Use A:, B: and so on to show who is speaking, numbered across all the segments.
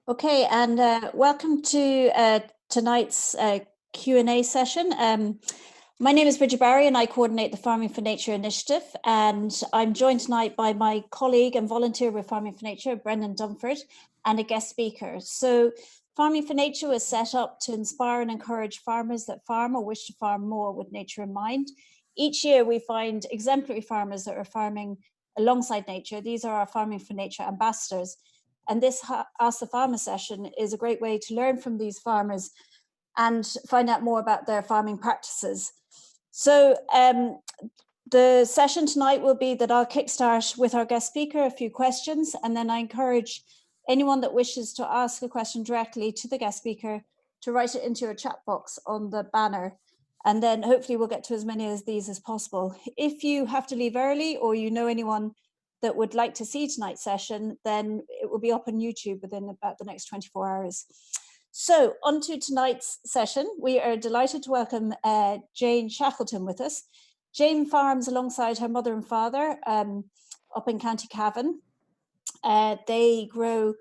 A: Okay, and welcome to tonight's Q&A session. My name is Brigid and I coordinate the Farming for Nature initiative, and I'm joined tonight by my colleague and volunteer with Farming for Nature, Brendan Dunford, and a guest speaker. So Farming for Nature was set up to inspire and encourage farmers that farm or wish to farm more with nature in mind. Each year we find exemplary farmers that are farming alongside nature. These are our Farming for Nature ambassadors. And this Ask the Farmer session is a great way to learn from these farmers and find out more about their farming practices. So the session tonight will be that I'll kickstart with our guest speaker, a few questions, and then I encourage anyone that wishes to ask a question directly to the guest speaker to write it into your chat box on the banner. And then hopefully we'll get to as many of these as possible. If you have to leave early or you know anyone that would like to see tonight's session, then it will be up on YouTube within about the next 24 hours. So on to tonight's session. We are delighted to welcome Jane Shackleton with us. Jane farms alongside her mother and father up in County Cavan. They grow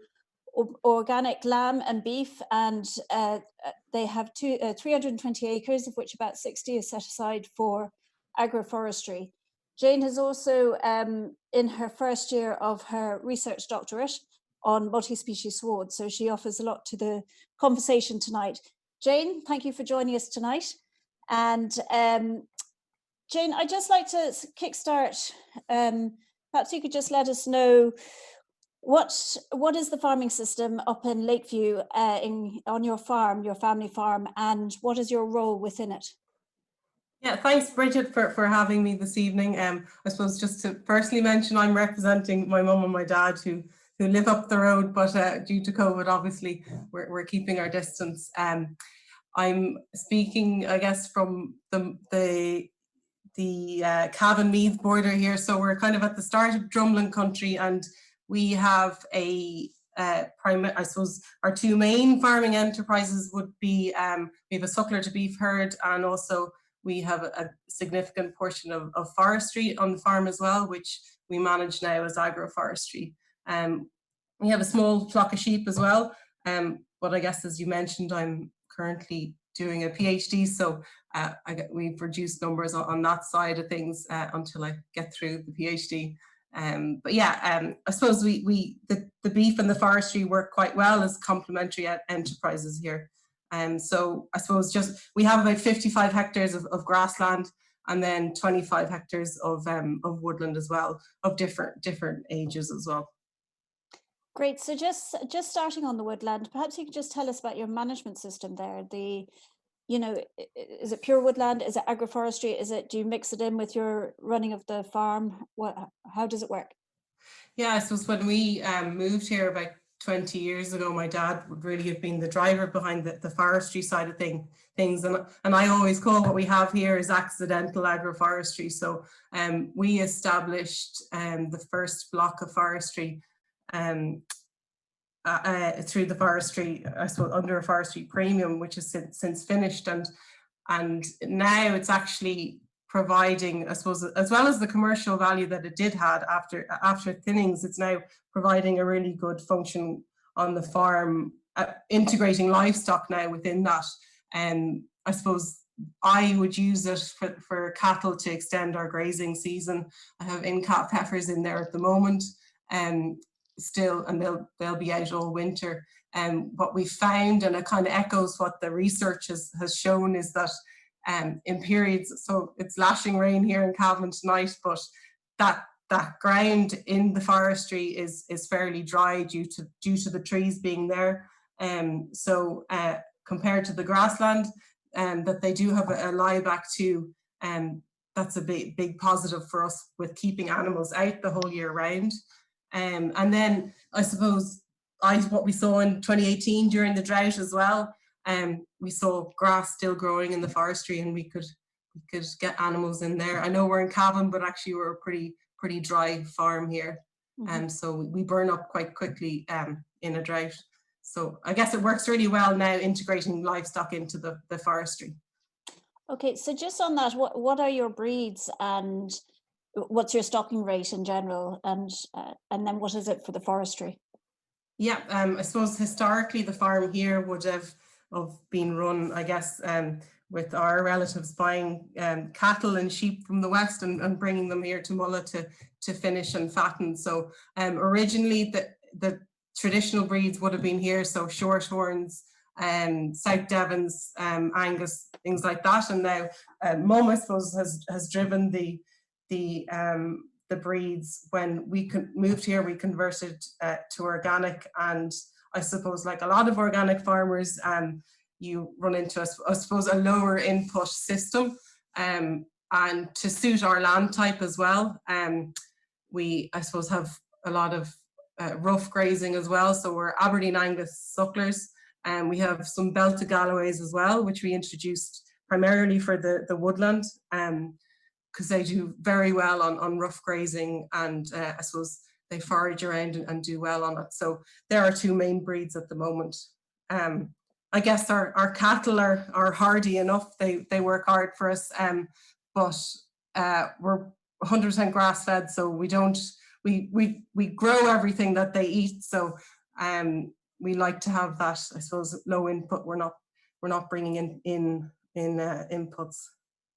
A: organic lamb and beef, and they have 320 acres, of which about 60 is set aside for agroforestry. Jane has also, in her first year of her research doctorate on multi-species sward, so she offers a lot to the conversation tonight. Jane, thank you for joining us tonight. And Jane, I'd just like to kickstart. Perhaps you could just let us know what is the farming system up in Lakeview on your farm, your family farm, and what is your role within it?
B: Yeah, thanks, Brigid, for having me this evening. I suppose just to firstly mention, I'm representing my mum and my dad who live up the road, but due to COVID, obviously, we're keeping our distance. I'm speaking, I guess, from the Cavan Meath border here, so we're kind of at the start of drumlin country, and we have I suppose our two main farming enterprises would be we have a suckler to beef herd, and also we have a significant portion of forestry on the farm as well, which we manage now as Agroforestry. We have a small flock of sheep as well, but I guess, as you mentioned, I'm currently doing a PhD, so we've reduced numbers on that side of things until I get through the PhD. But yeah, I suppose the beef and the forestry work quite well as complementary enterprises here. So I suppose we have about 55 hectares of grassland, and then 25 hectares of woodland as well, of different ages as well.
A: Great. So just starting on the woodland, perhaps you could just tell us about your management system there. Is it pure woodland? Is it agroforestry? Do you mix it in with your running of the farm? How does it work?
B: Yeah, I suppose when we moved here about 20 years ago, my dad would really have been the driver behind the forestry side of things. And I always call what we have here is accidental agroforestry. So we established the first block of forestry through the forestry, I suppose, under a forestry premium, which is since finished. And now it's actually providing, I suppose, as well as the commercial value that it did have after thinnings, it's now providing a really good function on the farm, integrating livestock now within that. And I suppose I would use it for cattle to extend our grazing season. I have in-calf heifers in there at the moment, still, and they'll be out all winter. What we found, and it kind of echoes what the research has shown, is that in periods, so it's lashing rain here in Cavan tonight, but that ground in the forestry is fairly dry due to the trees being there. So compared to the grassland, that they do have a lieback to, that's a big positive for us with keeping animals out the whole year round. And then I suppose what we saw in 2018 during the drought as well, we saw grass still growing in the forestry, and we could get animals in there. I know we're in Cavan, but actually we're a pretty dry farm here, and so we burn up quite quickly in a drought. So I guess it works really well now integrating livestock into the forestry.
A: Okay, so just on that, what are your breeds, and what's your stocking rate in general, and then what is it for the forestry?
B: Yeah, I suppose historically the farm here would have been run, I guess, with our relatives buying cattle and sheep from the west and bringing them here to Mulla to finish and fatten. So originally the traditional breeds would have been here, so Shorthorns, South Devons, Angus, things like that. And now Mum, I suppose, has driven the breeds. When we moved here, we converted to organic, and I suppose, like a lot of organic farmers, you run into, I suppose, a lower input system, and to suit our land type as well. We, I suppose, have a lot of rough grazing as well, so we're Aberdeen Angus sucklers, and we have some belted Galloways as well, which we introduced primarily for the woodland, because they do very well on rough grazing, and I suppose they forage around and do well on it. So there are two main breeds at the moment. I guess our cattle are hardy enough. They work hard for us, but we're 100% grass fed, so we grow everything that they eat. So we like to have that, I suppose, low input. We're not bringing in inputs.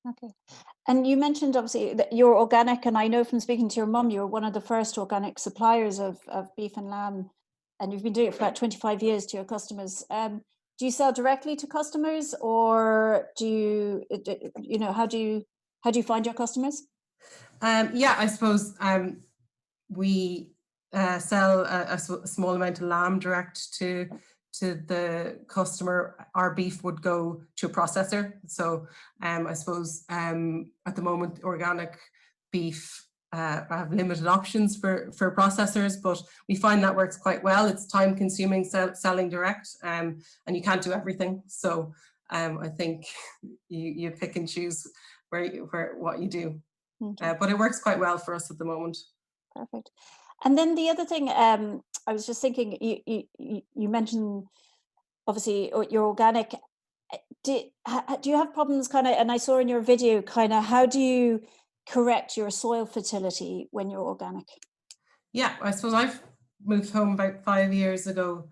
A: Okay. And you mentioned obviously that you're organic, and I know from speaking to your mum, you're one of the first organic suppliers of beef and lamb, and you've been doing it for about 25 years to your customers. Do you sell directly to customers, or do you know, how do you find your customers?
B: Yeah, I suppose we sell a small amount of lamb direct to the customer. Our beef would go to a processor. So I suppose at the moment organic beef have limited options for processors, but we find that works quite well. It's time consuming selling direct, and you can't do everything. So I think you pick and choose what you do. Okay. But it works quite well for us at the moment.
A: Perfect. And then the other thing, I was just thinking, you mentioned obviously you're organic. Do you have problems kind of, and I saw in your video kind of, how do you correct your soil fertility when you're organic?
B: Yeah, I suppose I've moved home about 5 years ago.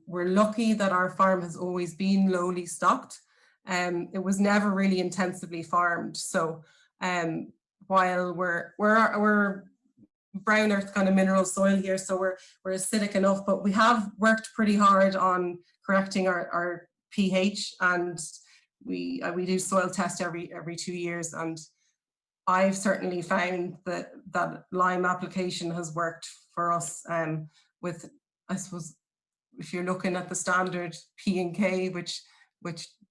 B: We're lucky that our farm has always been lowly stocked. It was never really intensively farmed. So while we're brown earth kind of mineral soil here, so we're acidic enough, but we have worked pretty hard on correcting our pH, and we do soil test every 2 years, and I've certainly found that lime application has worked for us, with, I suppose, if you're looking at the standard P and K, which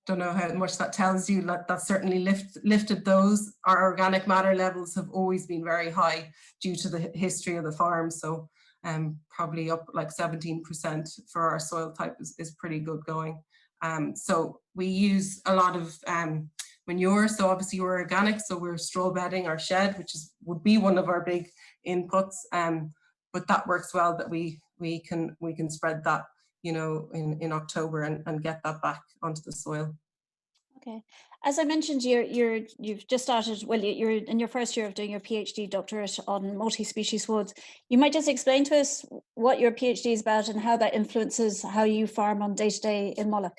B: don't know how much that tells you, that certainly lifted those. Our organic matter levels have always been very high due to the history of the farm. So probably up like 17% for our soil type is pretty good going. So we use a lot of manure. So obviously we're organic, so we're straw bedding our shed, which would be one of our big inputs. But that works well, that we can spread that, you know, in October and get that back onto the soil.
A: Okay. As I mentioned, you've just started, well, you're in your first year of doing your PhD doctorate on multi-species woods. You might just explain to us what your PhD is about and how that influences how you farm on day-to-day in Mulla.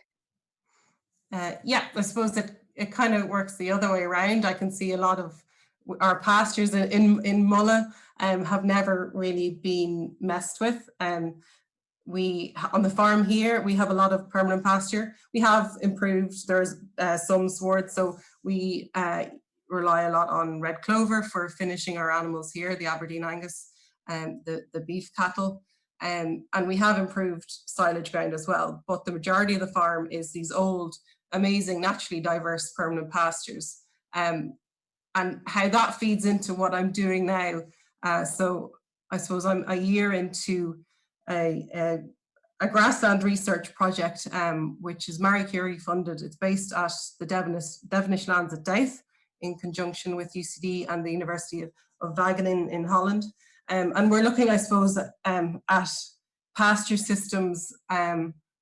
B: Yeah, I suppose it kind of works the other way around. I can see a lot of our pastures in Mulla have never really been messed with. We, on the farm here, we have a lot of permanent pasture. We have improved, there's some sward, so we rely a lot on red clover for finishing our animals here, the Aberdeen Angus, the beef cattle, and we have improved silage ground as well. But the majority of the farm is these old, amazing, naturally diverse permanent pastures. And how that feeds into what I'm doing now. So I suppose I'm a year into a grassland research project, which is Marie Curie funded. It's based at the Devonish lands at Douth in conjunction with UCD and the University of Wageningen in Holland. And we're looking, I suppose, at pasture systems,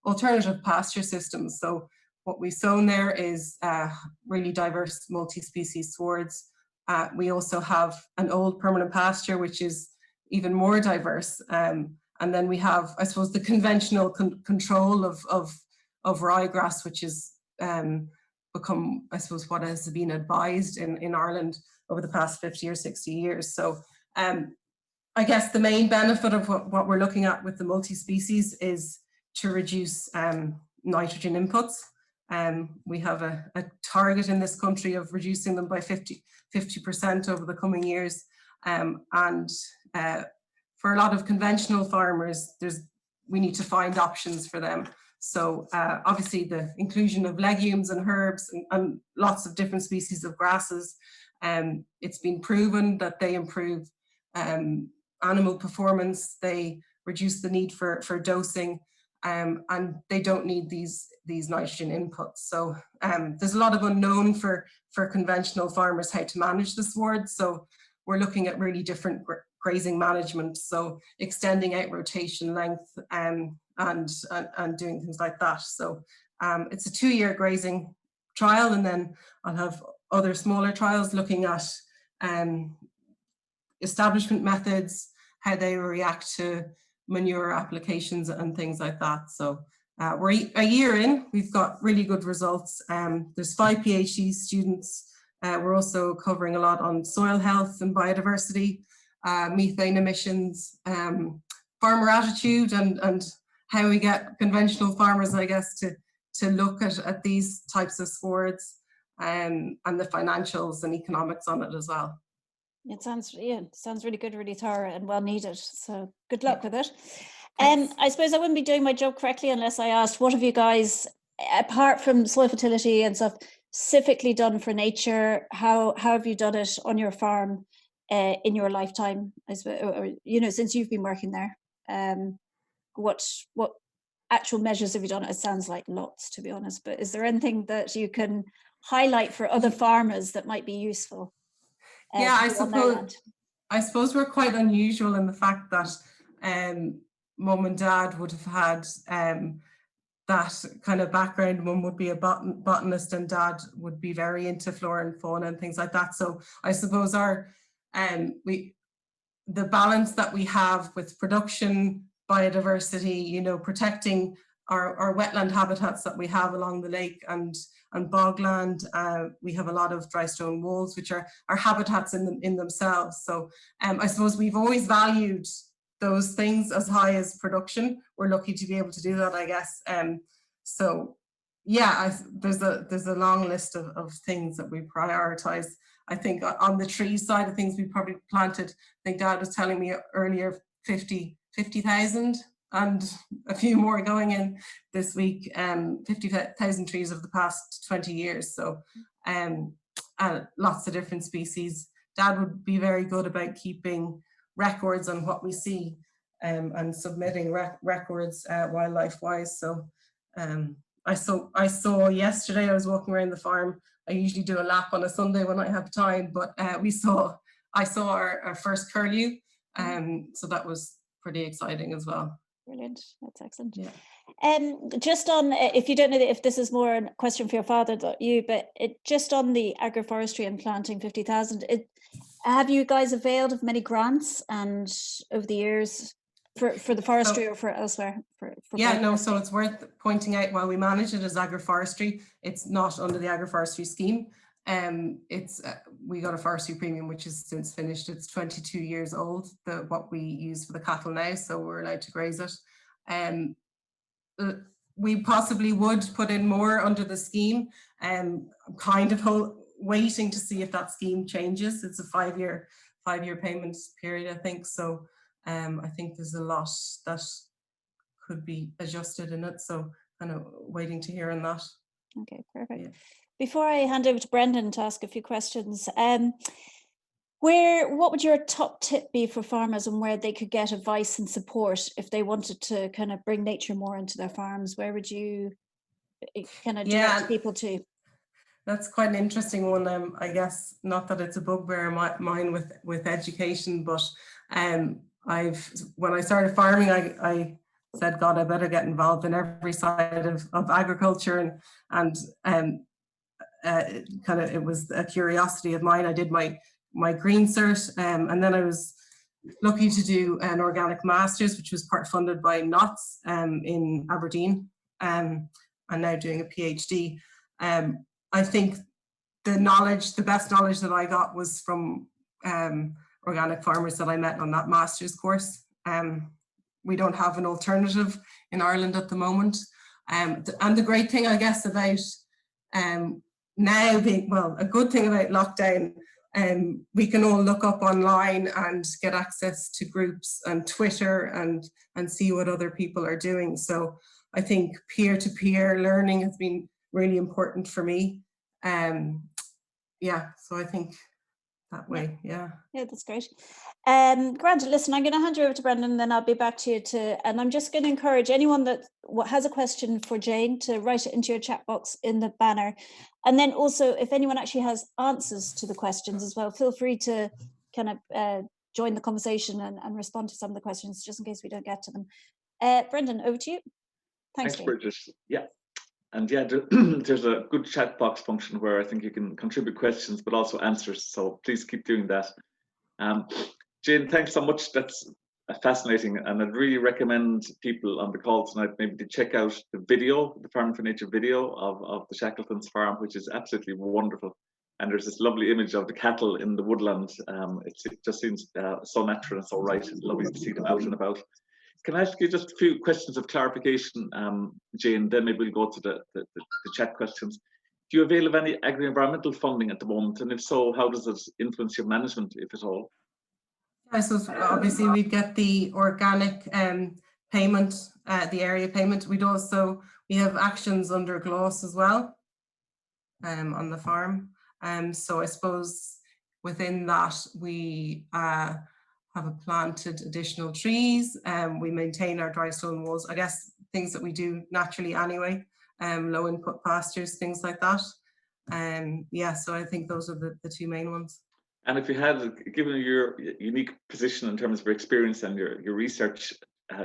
B: alternative pasture systems. So what we've sown there is really diverse multi-species swards. We also have an old permanent pasture, which is even more diverse. And And then we have, I suppose, the conventional control of ryegrass, which is become, I suppose, what has been advised in Ireland over the past 50 or 60 years. So I guess the main benefit of what we're looking at with the multi-species is to reduce nitrogen inputs. We have a target in this country of reducing them by 50% over the coming years. For a lot of conventional farmers, we need to find options for them. So obviously the inclusion of legumes and herbs and lots of different species of grasses, it's been proven that they improve animal performance, they reduce the need for dosing, and they don't need these nitrogen inputs. So there's a lot of unknown for conventional farmers how to manage the sward. So we're looking at really different grazing management, so extending out rotation length and doing things like that. So it's a 2-year grazing trial, and then I'll have other smaller trials looking at establishment methods, how they react to manure applications and things like that. So we're a year in, we've got really good results. There's 5 PhD students. We're also covering a lot on soil health and biodiversity, methane emissions, farmer attitude, and how we get conventional farmers, I guess, to look at these types of swards, and the financials and economics on it as well.
A: It sounds really good, really thorough and well needed. So good luck with it. I suppose I wouldn't be doing my job correctly unless I asked, what have you guys, apart from soil fertility and stuff, specifically done for nature? How have you done it on your farm in your lifetime, I suppose, or, since you've been working there? What actual measures have you done? It sounds like lots, to be honest, but is there anything that you can highlight for other farmers that might be useful?
B: Yeah, I suppose we're quite unusual in the fact that mum and dad would have had that kind of background. Mum would be a botanist and dad would be very into flora and fauna and things like that. So I suppose our the balance that we have with production, biodiversity, protecting our wetland habitats that we have along the lake and bogland. We have a lot of dry stone walls, which are habitats in themselves. So I suppose we've always valued those things as high as production. We're lucky to be able to do that, I guess. So yeah, there's a long list of things that we prioritize. I think on the tree side of things, we probably planted, I think Dad was telling me earlier, 50,000 and a few more going in this week, 50,000 trees over the past 20 years. So lots of different species. Dad would be very good about keeping records on what we see and submitting records wildlife-wise. So I saw yesterday, I was walking around the farm. I usually do a lap on a Sunday when I have time, but I saw our first curlew, so that was pretty exciting as well.
A: Brilliant, that's excellent.
B: Yeah.
A: Just on, if you don't know if this is more a question for your father than you, but just on the agroforestry and planting 50,000, have you guys availed of many grants and over the years for the forestry or for elsewhere?
B: So it's worth pointing out, while we manage it as agroforestry, it's not under the agroforestry scheme. We got a forestry premium, which is since finished. It's 22 years old, what we use for the cattle now, so we're allowed to graze it. We possibly would put in more under the scheme. Kind of waiting to see if that scheme changes. It's a 5-year payment period, I think. So I think there's a lot that could be adjusted in it. So kind of waiting to hear on that.
A: Okay, perfect.
B: Yeah.
A: Before I hand over to Brendan to ask a few questions, what would your top tip be for farmers on where they could get advice and support if they wanted to kind of bring nature more into their farms? Where would you kind of direct people to?
B: That's quite an interesting one. I guess not that it's a bugbear of mine with education, but when I started farming, I said, God, I better get involved in every side of agriculture, and it was a curiosity of mine. I did my green cert, and then I was lucky to do an organic master's, which was part funded by NOTS in Aberdeen, and now doing a PhD. I think the best knowledge that I got was from organic farmers that I met on that master's course. We don't have an alternative in Ireland at the moment. And the great thing, I guess, about now being, well, a good thing about lockdown, we can all look up online and get access to groups and Twitter and see what other people are doing. So I think peer-to-peer learning has been really important for me. Yeah, so I think that way, yeah.
A: Yeah, that's great. Grant, listen, I'm going to hand you over to Brendan, and then I'll be back to you and I'm just going to encourage anyone that has a question for Jane to write it into your chat box in the banner. And then also, if anyone actually has answers to the questions as well, feel free to kind of join the conversation and respond to some of the questions, just in case we don't get to them. Brendan, over to you. Thanks,
C: Bridget. Yeah. And yeah, there's a good chat box function where I think you can contribute questions, but also answers. So please keep doing that. Jane, thanks so much. That's fascinating. And I'd really recommend people on the call tonight maybe to check out the video, the Farming for Nature video of the Shackleton's farm, which is absolutely wonderful. And there's this lovely image of the cattle in the woodland. It just seems so natural and so right. It's lovely to see them out and about. Can I ask you just a few questions of clarification, Jane? Then maybe we'll go to the chat questions. Do you avail of any agri-environmental funding at the moment? And if so, how does it influence your management, if at all?
B: So obviously we'd get the organic payment, the area payment. We have actions under GLOS as well on the farm. So I suppose within that we have planted additional trees, we maintain our dry stone walls, I guess things that we do naturally anyway, low input pastures, things like that. Yeah, so I think those are the two main ones.
C: And if you had, given your unique position in terms of your experience and your research,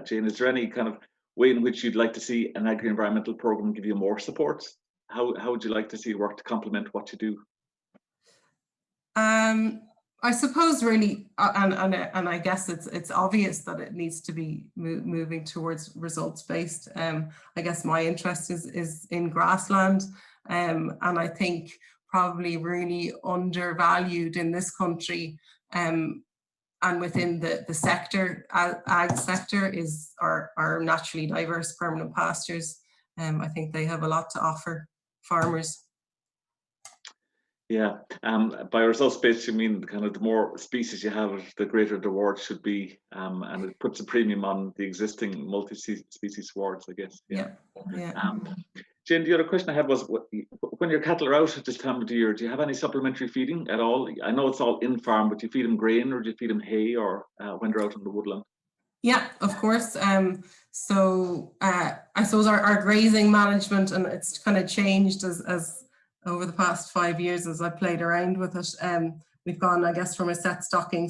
C: Jane, is there any kind of way in which you'd like to see an agri-environmental program give you more support? How would you like to see it work to complement what you do?
B: I suppose really, and I guess it's obvious that it needs to be moving towards results-based. I guess my interest is in grassland, and I think probably really undervalued in this country, and within the sector, ag sector, is our naturally diverse permanent pastures. I think they have a lot to offer farmers.
C: Yeah, by results-based, you mean kind of the more species you have, the greater the reward should be, and it puts a premium on the existing multi-species wards, I guess.
B: Yeah.
C: Jane, the other question I had was, when your cattle are out at this time of the year, do you have any supplementary feeding at all? I know it's all in-farm, but do you feed them grain, or do you feed them hay, or when they're out in the woodland?
B: Yeah, of course. So I suppose our grazing management, and it's kind of changed as over the past 5 years as I played around with it. We've gone, I guess, from a set stocking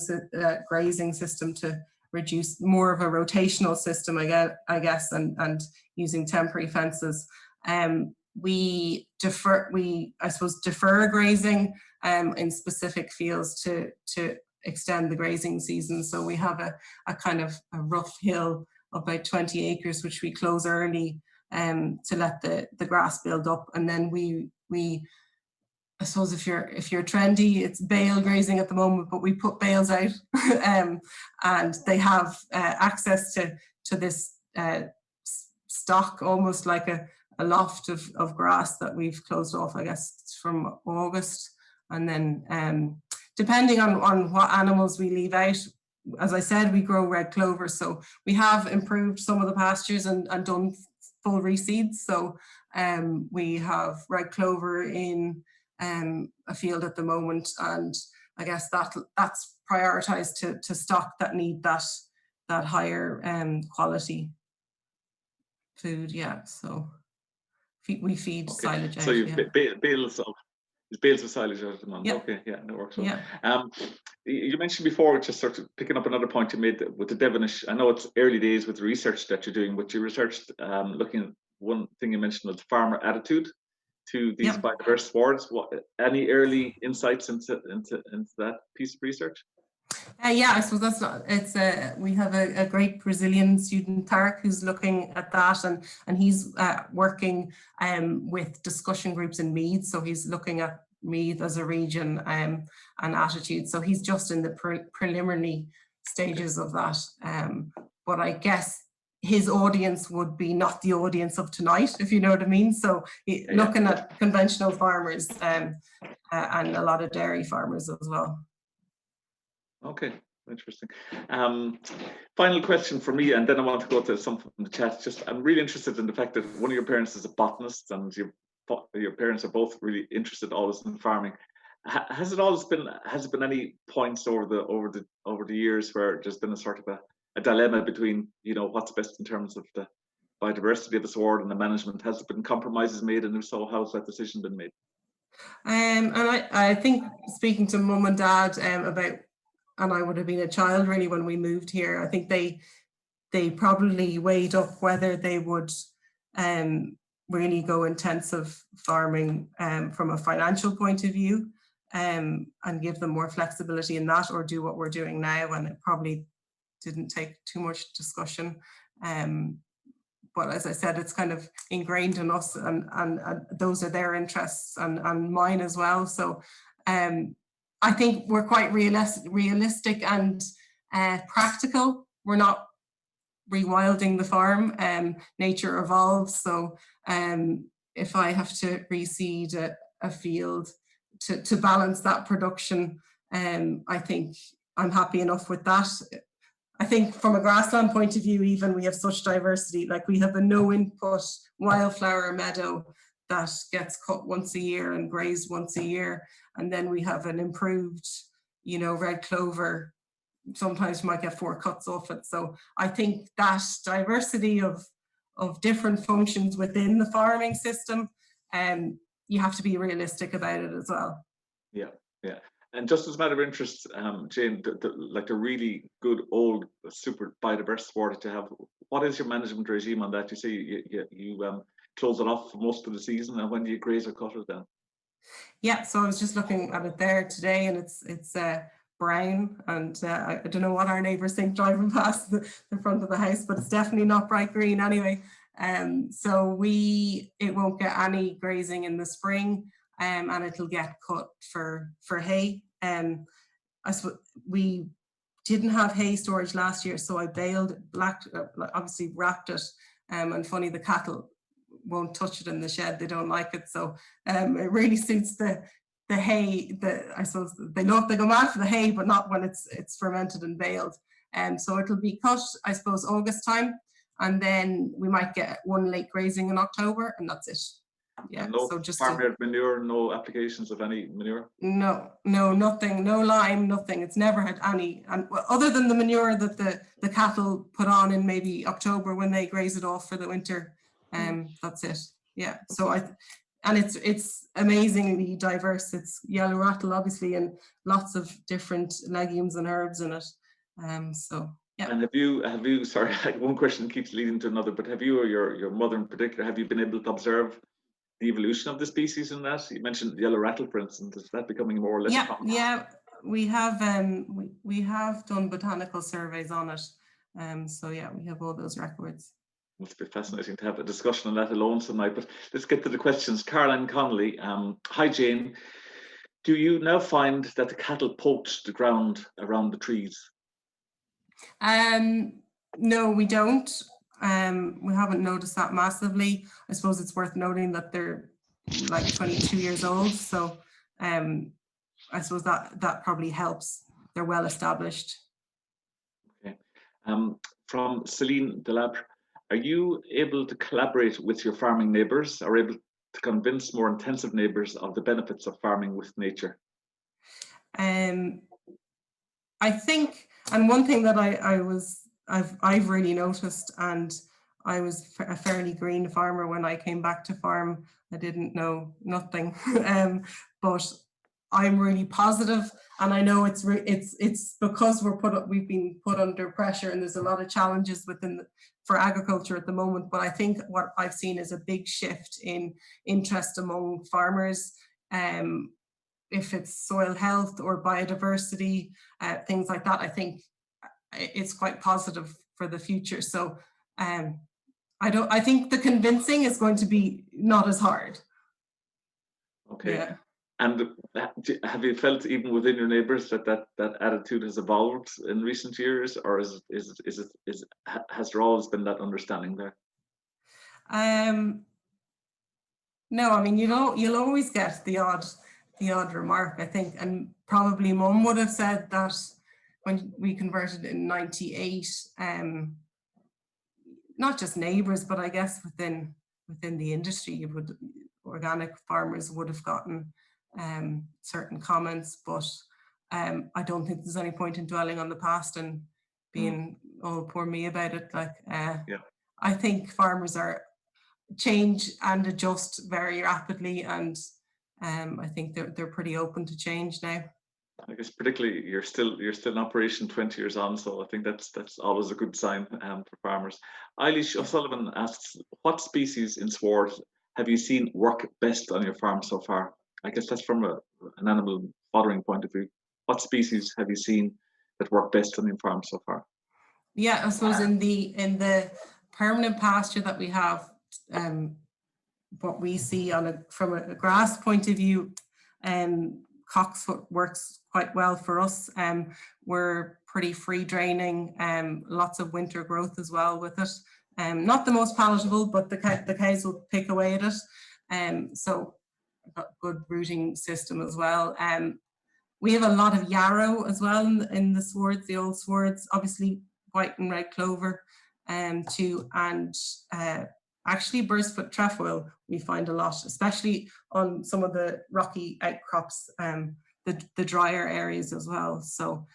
B: grazing system to reduce more of a rotational system, I guess, and using temporary fences. We defer grazing in specific fields to extend the grazing season. So we have a kind of a rough hill of about 20 acres, which we close early to let the grass build up, and then we I suppose if you're trendy, it's bale grazing at the moment, but we put bales out, and they have access to this stock, almost like a loft of grass that we've closed off, I guess, from August. And then depending on what animals we leave out, as I said, we grow red clover, so we have improved some of the pastures and done full reseeds. So we have red clover in a field at the moment, and I guess that's prioritized to stock that need that higher quality food. Yeah, so we feed silage out.
C: So you've bales of silage out at the moment.
B: Yeah.
C: Okay, yeah, that works well.
B: Yeah.
C: You mentioned before, just sort of picking up another point you made with the Devonish. I know it's early days with the research that you're doing, but you researched looking at one thing you mentioned was farmer attitude to these biodiverse wards. Any early insights into that piece of research?
B: Yeah, I suppose that's not, we have a great Brazilian student, Tarek, who's looking at that, and he's working with discussion groups in Meath. So he's looking at Meath as a region and attitude. So he's just in the preliminary stages of that. But I guess his audience would be not the audience of tonight, if you know what I mean. So looking at conventional farmers and a lot of dairy farmers as well.
C: Okay, interesting. Final question for me, and then I want to go to some from the chat. Just, I'm really interested in the fact that one of your parents is a botanist, and your parents are both really interested always in farming. Has it been any points over the years where there's been a sort of a dilemma between, you know, what's best in terms of the biodiversity of the sward and the management? Has there been compromises made, and if so, how's that decision been made?
B: And I think speaking to mum and dad about, and I would have been a child really when we moved here, I think they probably weighed up whether they would really go intensive farming from a financial point of view and give them more flexibility in that, or do what we're doing now, and it probably didn't take too much discussion. But as I said, it's kind of ingrained in us, and those are their interests and mine as well. So I think we're quite realistic and practical. We're not rewilding the farm. Nature evolves. So if I have to reseed a field to balance that production, I think I'm happy enough with that. I think from a grassland point of view, even, we have such diversity. Like, we have a no input wildflower meadow that gets cut once a year and grazed once a year. And then we have an improved, you know, red clover. Sometimes you might get 4 cuts off it. So I think that diversity of different functions within the farming system, you have to be realistic about it as well. Yeah.
C: And just as a matter of interest, Jane, like the really good old super biodiverse sward to have, what is your management regime on that? You say you close it off for most of the season, and when do you graze or cut it then?
B: Yeah, so I was just looking at it there today, and it's brown, and I don't know what our neighbours think driving past the front of the house, but it's definitely not bright green anyway. So it won't get any grazing in the spring, and it'll get cut for hay. We didn't have hay storage last year, so I baled, obviously wrapped it, and funny, the cattle won't touch it in the shed. They don't like it, so it really suits the hay. I suppose they go mad for the hay, but not when it's fermented and baled. So it'll be cut, I suppose, August time, and then we might get one late grazing in October, and that's it. Yeah.
C: No,
B: so just
C: farmyard manure, no applications of any manure.
B: No, nothing, no lime, nothing. It's never had any, and other than the manure that the cattle put on in maybe October when they graze it off for the winter. That's it. Yeah. So and it's amazingly diverse. It's yellow rattle, obviously, and lots of different legumes and herbs in it. So yeah.
C: And have you? Sorry, one question keeps leading to another. But have you, or your mother in particular, have you been able to observe the evolution of the species in that? You mentioned yellow rattle, for instance. Is that becoming more or less common?
B: Yeah. We have done botanical surveys on it. So yeah, we have all those records.
C: Must be fascinating to have a discussion on that alone tonight. But let's get to the questions. Caroline Connolly, hi Jane. Do you now find that the cattle poach the ground around the trees?
B: No, we don't. We haven't noticed that massively. I suppose it's worth noting that they're like 22 years old, so I suppose that probably helps. They're well established.
C: Okay. From Celine Delabre, are you able to collaborate with your farming neighbours, or able to convince more intensive neighbours of the benefits of farming with nature?
B: I think, and one thing that I've really noticed, and I was a fairly green farmer when I came back to farm. I didn't know nothing, but I'm really positive, and I know it's because we've been put under pressure, and there's a lot of challenges for agriculture at the moment. But I think what I've seen is a big shift in interest among farmers. if it's soil health or biodiversity, things like that, I think it's quite positive for the future. So I think the convincing is going to be not as hard.
C: Okay.
B: Yeah.
C: And have you felt even within your neighbours that attitude has evolved in recent years, or has there always been that understanding there?
B: No, I mean, you'll always get the odd remark, I think, and probably Mum would have said that when we converted in '98. Not just neighbours, but I guess within the industry, organic farmers would have gotten certain comments, but I don't think there's any point in dwelling on the past and being oh poor me about it. Like I think farmers change and adjust very rapidly, and I think they're pretty open to change now.
C: I guess particularly you're still in operation 20 years on, so I think that's always a good sign for farmers. Haylage O'Sullivan asks, what species in sward have you seen work best on your farm so far? I guess that's from an animal foddering point of view. What species have you seen that work best on your farm so far?
B: Yeah, I suppose in the permanent pasture that we have, what we see from a grass point of view, cocksfoot works quite well for us. We're pretty free draining, lots of winter growth as well with it. Not the most palatable, but the cows will pick away at it. So I've got good rooting system as well. We have a lot of yarrow as well in the swards, the old swards, obviously white and red clover too, and actually burstfoot trefoil we find a lot, especially on some of the rocky outcrops, the drier areas as well. So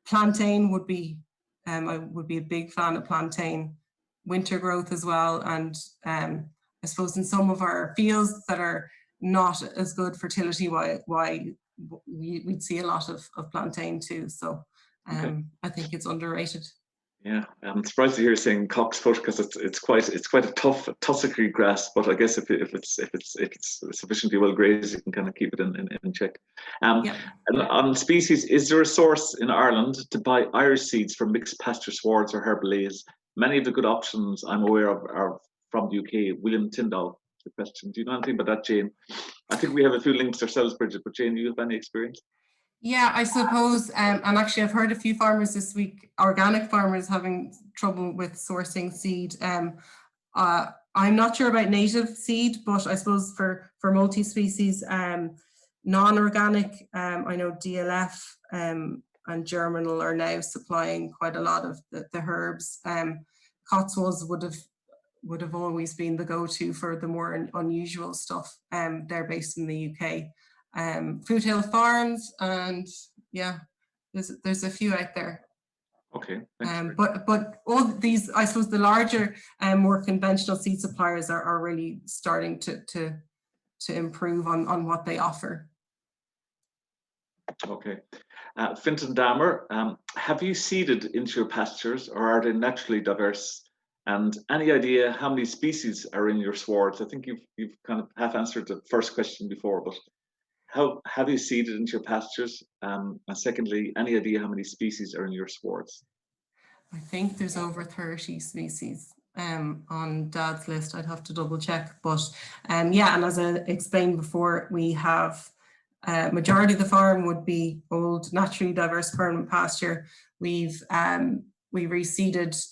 B: plantain would be, I would be a big fan of plantain, winter growth as well. And I suppose in some of our fields that are not as good fertility, we'd see a lot of plantain too. So I think it's underrated.
C: Yeah, I'm surprised to hear you saying cocksfoot, because it's quite a tough tussocky grass. But I guess if it's sufficiently well grazed, you can kind of keep it in check. And on species, is there a source in Ireland to buy Irish seeds from mixed pasture swards or herbalaise? Many of the good options I'm aware of are from the UK. William Tyndall, the question. Do you know anything about that, Jane? I think we have a few links ourselves, Brigid. But Jane, do you have any experience?
B: Yeah, I suppose, and actually I've heard a few farmers this week, organic farmers, having trouble with sourcing seed. I'm not sure about native seed, but I suppose for multi-species, non-organic, I know DLF and Germinal are now supplying quite a lot of the herbs. Cotswolds would have always been the go-to for the more unusual stuff. They're based in the UK. Fruit Hill Farms, and yeah, there's a few out there.
C: Okay.
B: But all these, I suppose, the larger and more conventional seed suppliers are really starting to improve on what they offer.
C: Okay. Fintan Dammer, have you seeded into your pastures, or are they naturally diverse? And any idea how many species are in your swards? I think you've kind of half answered the first question before, but how have you seeded into your pastures? And secondly, any idea how many species are in your swards?
B: I think there's over 30 species on Dad's list. I'd have to double check, but yeah, and as I explained before, we have majority of the farm would be old, naturally diverse permanent pasture. We reseeded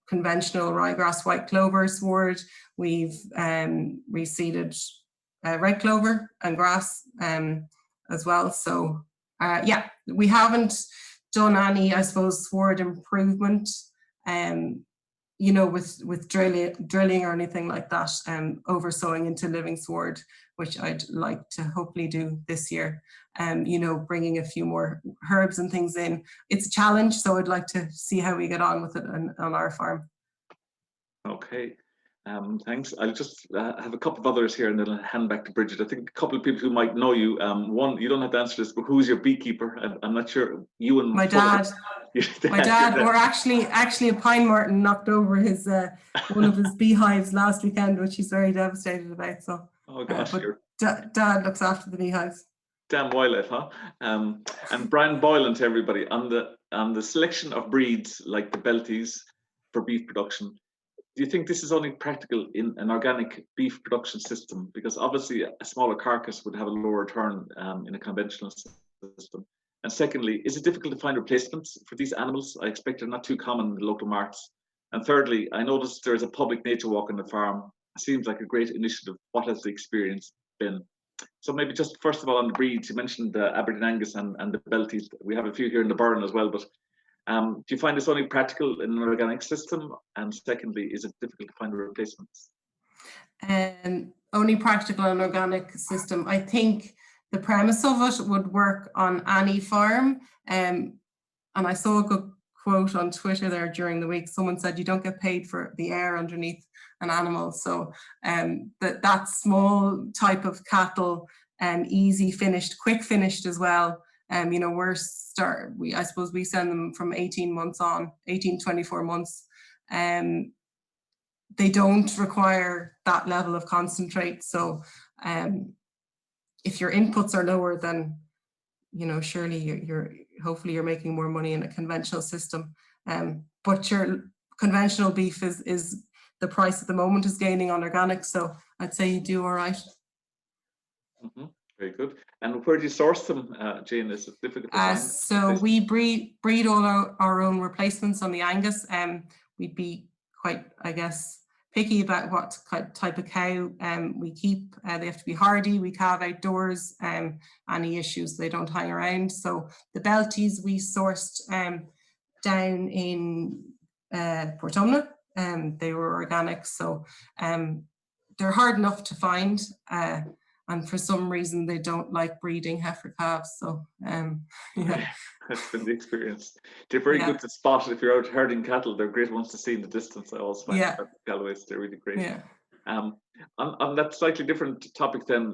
B: conventional ryegrass white clover sward. We've reseeded red clover and grass as well. So yeah, we haven't done any, I suppose, sward improvement, you know, with drilling or anything like that, oversowing into living sward, which I'd like to hopefully do this year. You know, bringing a few more herbs and things in. It's a challenge, so I'd like to see how we get on with it on our farm.
C: Okay. Thanks. I'll just have a couple of others here and then I'll hand back to Brigid. I think a couple of people who might know you. One, you don't have to answer this, but who's your beekeeper? I'm not sure. You and
B: my dad. My dad, or actually a pine marten knocked over one of his beehives last weekend, which he's very devastated about. So,
C: oh gosh,
B: but Dad looks after the beehives.
C: Damn wildlife, huh? And Brian Boylan to everybody on the selection of breeds like the Belties for beef production. Do you think this is only practical in an organic beef production system? Because obviously a smaller carcass would have a lower return in a conventional system. And secondly, is it difficult to find replacements for these animals? I expect they're not too common in the local markets. And thirdly, I noticed there's a public nature walk on the farm. It seems like a great initiative. What has the experience been? So maybe just first of all on the breeds, you mentioned the Aberdeen Angus and the Belties. We have a few here in the Burren as well, but do you find this only practical in an organic system? And secondly, is it difficult to find replacements?
B: Only practical in an organic system. I think the premise of it would work on any farm. And I saw a good quote on Twitter there during the week. Someone said you don't get paid for the air underneath an animal. So that small type of cattle, easy finished, quick finished as well. You know, I suppose we send them from 18, 24 months. They don't require that level of concentrate. So if your inputs are lower, then, you know, surely hopefully you're making more money in a conventional system. But your conventional beef is the price at the moment is gaining on organic. So I'd say you do all right. Mm-hmm.
C: Very good. And where do you source them, Jane? Is it difficult to find?
B: So we breed all our own replacements on the Angus. We'd be quite, I guess, picky about what type of cow we keep. They have to be hardy. We calve outdoors. Any issues, they don't hang around. So the Belties we sourced down in Portumna. They were organic, so they're hard enough to find. And for some reason, they don't like breeding heifer calves. So, yeah.
C: That's been the experience. They're very good to spot if you're out herding cattle. They're great ones to see in the distance. I always find Galways, they're really great.
B: Yeah.
C: On that slightly different topic then,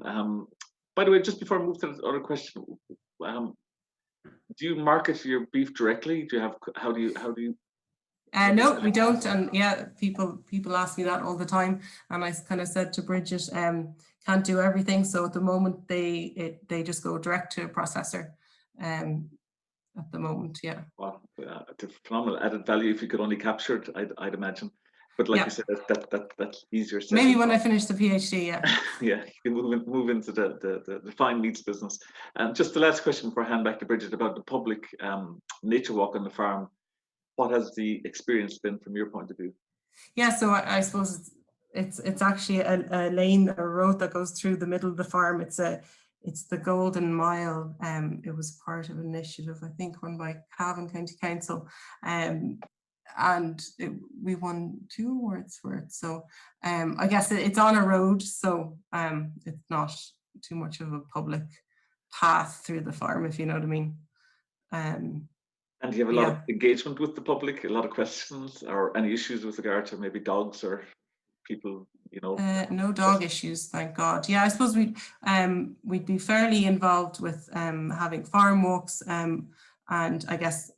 C: by the way, just before I move to the other question, do you market your beef directly? Do you have, how do you?
B: No, we don't. And yeah, people ask me that all the time. And I kind of said to Brigid, can't do everything. So at the moment, they just go direct to a processor. At the moment, yeah.
C: Wow, it's a phenomenal added value if you could only capture it, I'd imagine. But like you said, that's easier.
B: Maybe when I finish the PhD, yeah.
C: Yeah, you can move into the fine meats business. And just the last question before I hand back to Brigid about the public nature walk on the farm. What has the experience been from your point of view?
B: Yeah, so I suppose it's actually a lane or road that goes through the middle of the farm. It's the Golden Mile. It was part of an initiative, I think, run by Cavan County Council. And we won 2 awards for it. So I guess it's on a road, so it's not too much of a public path through the farm, if you know what I mean.
C: And do you have a lot of engagement with the public, a lot of questions or any issues with regard to maybe dogs or people, you know?
B: No dog issues, thank God. Yeah, I suppose we'd be fairly involved with having farm walks, and I guess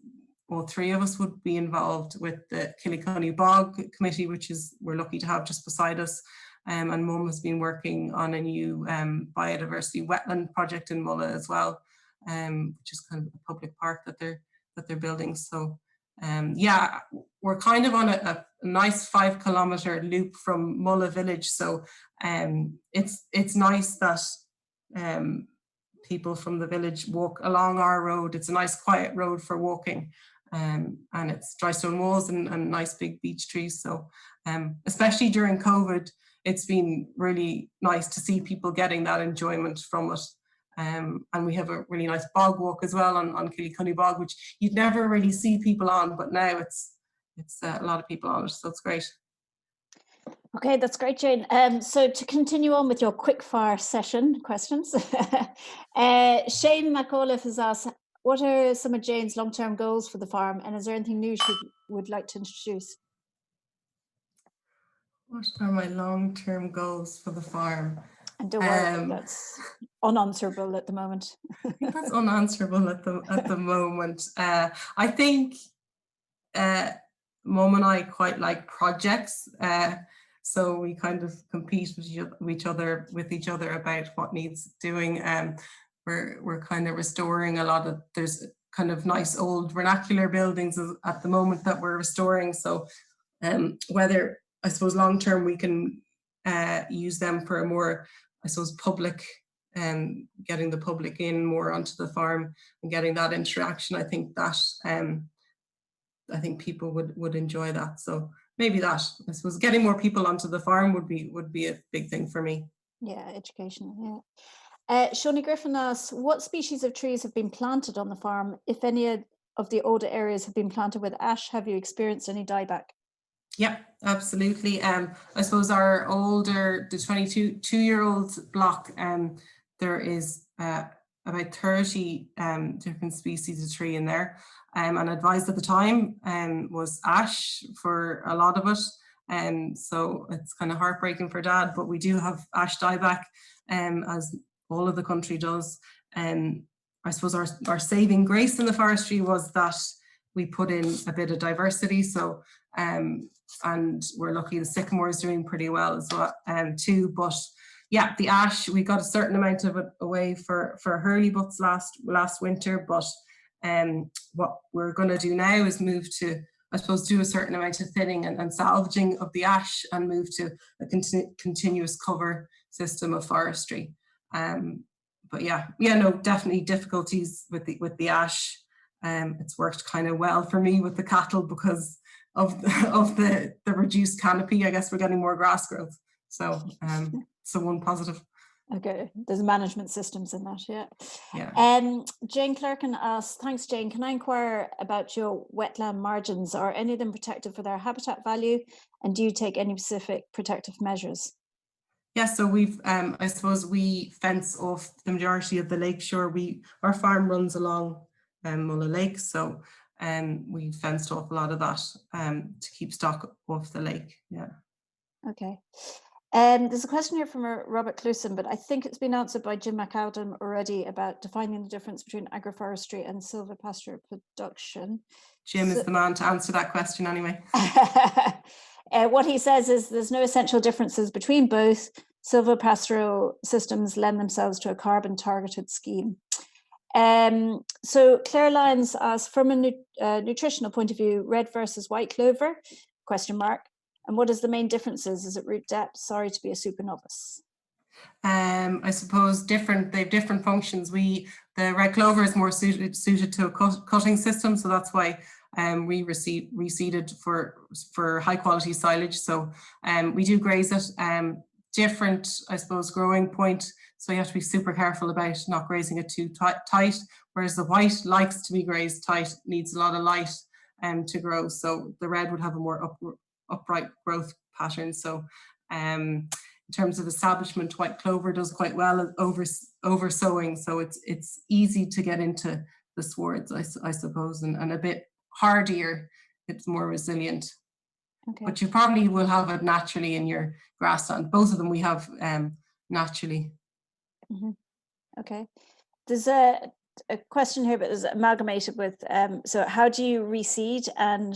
B: all 3 of us would be involved with the Killycunny Bog Committee, which we're lucky to have just beside us. And Mum has been working on a new biodiversity wetland project in Mulla as well, which is kind of a public park that they're building. So yeah, we're kind of on a nice 5-kilometer loop from Mulla village. So it's nice that people from the village walk along our road. It's a nice quiet road for walking. And it's dry stone walls and nice big beech trees. So especially during COVID, it's been really nice to see people getting that enjoyment from it. And we have a really nice bog walk as well on Killycunny Bog, which you'd never really see people on, but now it's a lot of people on it, so it's great.
A: Okay, that's great, Jane. So to continue on with your quick fire session questions, Shane McAuliffe has asked, what are some of Jane's long-term goals for the farm, and is there anything new she would like to introduce?
B: What are my long-term goals for the farm?
A: And don't worry, that's unanswerable at the moment.
B: I think that's unanswerable at the moment. I think Mum and I quite like projects. So we kind of compete with each other about what needs doing. We're kind of restoring a lot of, there's kind of nice old vernacular buildings at the moment that we're restoring. So whether, I suppose, long term we can use them for a more, I suppose, public, getting the public in more onto the farm and getting that interaction. I think that I think people would enjoy that. So maybe that, I suppose, getting more people onto the farm would be a big thing for me.
A: Yeah, education. Yeah. Shawnee Griffin asks, what species of trees have been planted on the farm? If any of the older areas have been planted with ash, have you experienced any dieback?
B: Yeah, absolutely. I suppose our older, the 22-year-old block, there is about 30 different species of tree in there. And advised at the time was ash for a lot of it. So it's kind of heartbreaking for Dad, but we do have ash dieback, as all of the country does. I suppose our saving grace in the forestry was that we put in a bit of diversity. So and we're lucky the sycamore is doing pretty well as well too. But yeah, the ash, we got a certain amount of it away for hurley butts last winter. But what we're going to do now is move to, I suppose, do a certain amount of thinning and salvaging of the ash and move to a continuous cover system of forestry. But yeah, no, definitely difficulties with the ash. It's worked kind of well for me with the cattle because of the reduced canopy. I guess we're getting more grass growth. So one positive.
A: Okay, there's management systems in that, yeah.
B: Yeah.
A: Jane Clerkin asks, thanks Jane, can I inquire about your wetland margins? Are any of them protected for their habitat value? And do you take any specific protective measures?
B: Yeah, so we've, I suppose we fence off the majority of the lakeshore. Our farm runs along Mulla Lake, so we fenced off a lot of that to keep stock off the lake. Yeah.
A: Okay. There's a question here from Robert Clusson, but I think it's been answered by Jim McAdam already about defining the difference between agroforestry and silvopasture production.
B: Jim is the man to answer that question anyway.
A: What he says is there's no essential differences between both. Silvopastoral systems lend themselves to a carbon targeted scheme. So Claire Lyons asks, from a nutritional point of view, red versus white clover, ? And what is the main differences? Is it root depth? Sorry to be a super novice.
B: I suppose they have different functions. The red clover is more suited to a cutting system, so that's why we reseeded for high quality silage. So we do graze it. Different, I suppose, growing point. So you have to be super careful about not grazing it too tight. Whereas the white likes to be grazed tight, needs a lot of light to grow. So the red would have a more upright growth pattern. So in terms of establishment, white clover does quite well over sowing. So it's easy to get into the swards, I suppose, and a bit hardier. It's more resilient. Okay. But you probably will have it naturally in your grassland. Both of them we have naturally.
A: Mm-hmm. Okay. There's a question here, but it's amalgamated with, so how do you reseed, and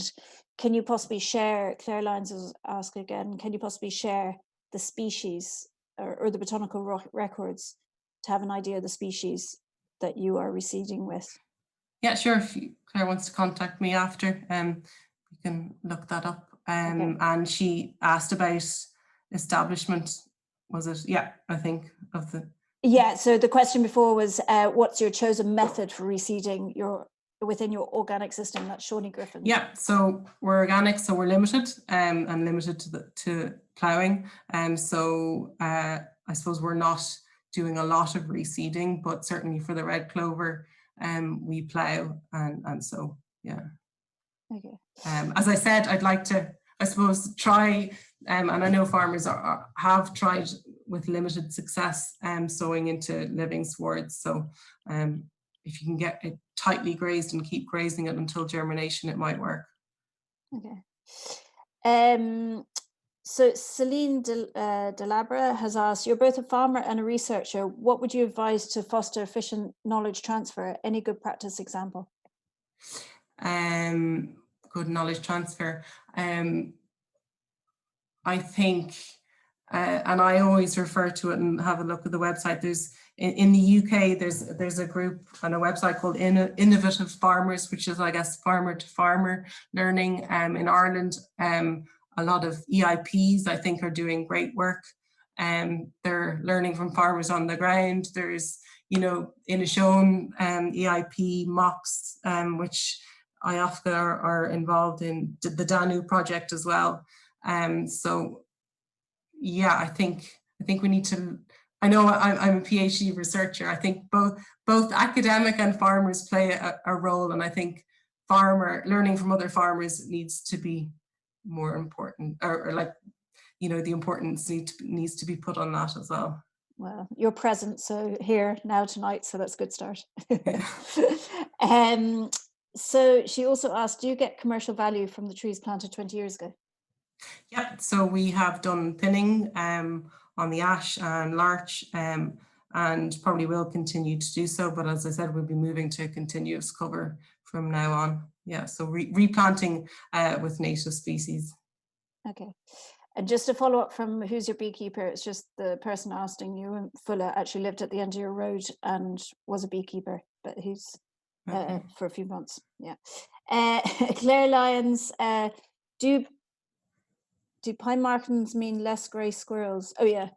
A: can you possibly share, Claire Lyons asked again, can you possibly share the species or the botanical records to have an idea of the species that you are reseeding with?
B: Yeah, sure. If Claire wants to contact me after, you can look that up. Okay. And she asked about establishment, was it? Yeah, I think of the...
A: Yeah, so the question before was, what's your chosen method for reseeding within your organic system? That's Shawnee Griffin.
B: Yeah, so we're organic, so we're limited and limited to ploughing. So I suppose we're not doing a lot of reseeding, but certainly for the red clover, we plough and so, yeah.
A: Okay.
B: As I said, I'd like to, I suppose, try, and I know farmers have tried with limited success sowing into living swards. So if you can get it tightly grazed and keep grazing it until germination, it might work.
A: Okay. So Celine Delabra has asked, you're both a farmer and a researcher. What would you advise to foster efficient knowledge transfer? Any good practice example?
B: Good knowledge transfer. I think, and I always refer to it and have a look at the website. There's in the UK, there's a group on a website called Innovative Farmers, which is, I guess, farmer to farmer learning. In Ireland, a lot of EIPs, I think, are doing great work. They're learning from farmers on the ground. There's, you know, Inishowen EIP mocks, which IOFCA are involved in, the Danu project as well. So yeah, I think we need to, I know I'm a PhD researcher. I think both academic and farmers play a role, and I think learning from other farmers needs to be more important, or like, you know, the importance needs to be put on that as well.
A: Well, you're present, so here now tonight, so that's a good start. So she also asked, do you get commercial value from the trees planted 20 years ago?
B: Yeah, so we have done thinning on the ash and larch, and probably will continue to do so. But as I said, we'll be moving to continuous cover from now on. Yeah, so replanting with native species.
A: Okay. And just to follow up from who's your beekeeper, it's just the person asking you, Fulla, actually lived at the end of your road and was a beekeeper, but who's for a few months. Yeah. Claire Lyons, do pine martens mean less grey squirrels? Oh yeah.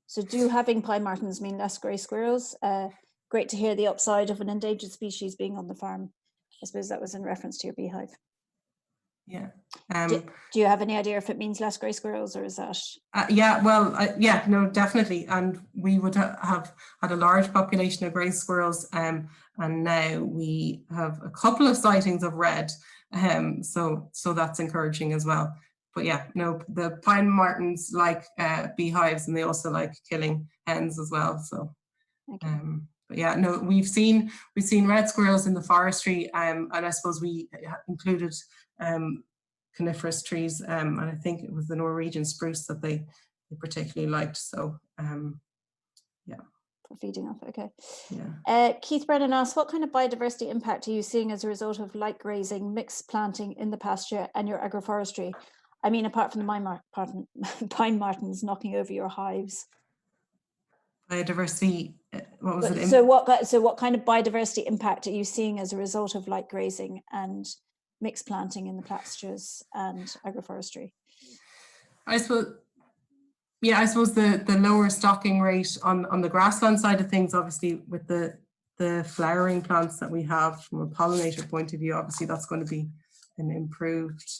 A: So do having pine martens mean less grey squirrels? Great to hear the upside of an endangered species being on the farm. I suppose that was in reference to your beehive.
B: Yeah.
A: Do you have any idea if it means less grey squirrels, or is that?
B: Yeah, well, yeah, no, definitely. And we would have had a large population of grey squirrels, and now we have a couple of sightings of red. So that's encouraging as well. But yeah, no, the pine martens like beehives, and they also like killing hens as well. So,
A: okay.
B: But yeah, no, we've seen red squirrels in the forestry, and I suppose we included coniferous trees, and I think it was the Norwegian spruce that they particularly liked. So yeah.
A: For feeding off, okay.
B: Yeah.
A: Keith Brennan asks, what kind of biodiversity impact are you seeing as a result of light grazing, mixed planting in the pasture and your agroforestry? I mean, apart from the pine martens knocking over your hives.
B: Biodiversity, what was it?
A: So what kind of biodiversity impact are you seeing as a result of light grazing and mixed planting in the pastures and agroforestry?
B: I suppose the lower stocking rate on the grassland side of things, obviously with the flowering plants that we have from a pollinator point of view, obviously that's going to be an improved,